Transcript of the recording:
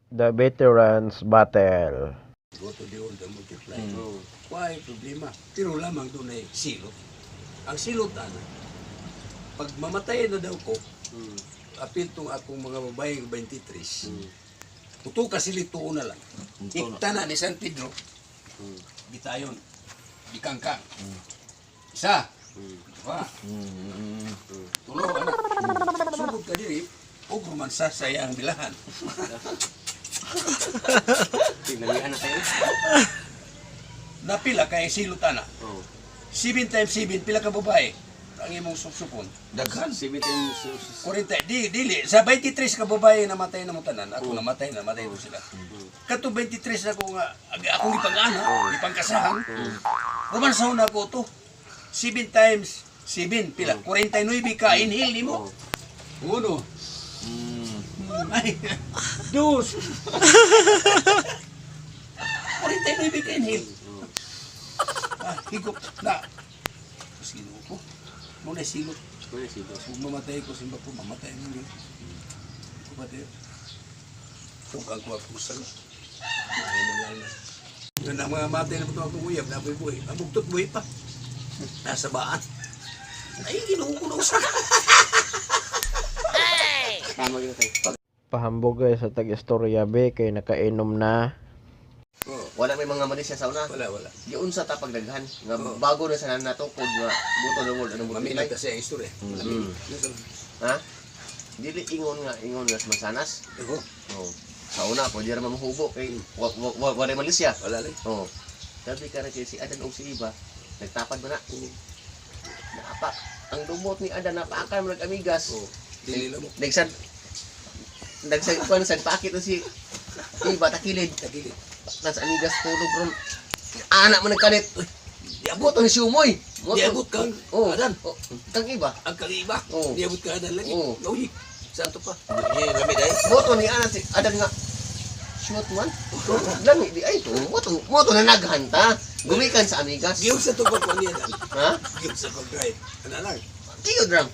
The Veterans Battle. Go to the old multiply. Why problema? Pero lamang doon ay silot. Ang silot ana, pag mamatay na daw ko, apil tong akong mga babae 23. Puto kasi lituon na lang. Iktana ni San Pedro. Bitayon. Bikangkang. Isa. Dua. Tulo anak. Sugod ka diri, ug romansa sa iyang bilahan. Pinalian na tayo. Napila kay silutana. 7 times 7 pila ka babae. Ang imong supsupon. Daghan. 17 40 dili sa 23 ka babae namatay na mo tanan. Ako namatay ko sila. Kato 23 ako nga akong gipangana, gipangkasahan. Romansaw na ko to. 7 times 7 pila 49 ka inhale nimo. Uno. Ay. Dos. 49 ka inhale. Higop na. Sino ko? Muna silot. Kung mamatay ko, simba ko, mamatay mo yun. Kupatid. Kung ako sa yun ang mga matay na ito akong uyab, napoy buhay. Ang bugtot buhay pa. Nasa baan. Ay, ginuho ko na usan. Tama yun tayo. Pahambog guys sa tag-istorya be kay nakainom na. Wala may mga manisya sa una. Wala. Yun sa tapagdaghan. Nga bago na sa natukod nga buto na world. Anong Mamila butilay? kasi ang istorya. Ha? Dili ingon nga sa masanas. Ako, Oh. Sa una, pwede naman mahubo kay wala malisya. wala lang. Oh. Sabi ka na kay si Adan o si Iba, nagtapad ba na? Naapak. Ang dumot ni Adan, napakan mo nag-amigas. Dili lang mo. Nagsagpuan sa pakit na si Iba, takilid. Tagilid. Nasa amigas, tulog ron. Anak mo nagkalit. Diabot ni si Umoy. Diabot kang Adan. Oh. Kang Iba. Ang kag-iba. Oo. Diabot ka Adan lagi. Oo. Gawin. Saan to pa? Lamig ay. Boto ni Anan si Adan nga. Shoot man. Lami di ay to. Moto na naghanta. Gumikan sa amigas. Giyon sa tupag ko niya Dan. Ha? Giyon sa pag-drive. Ano lang. Tiyo dram.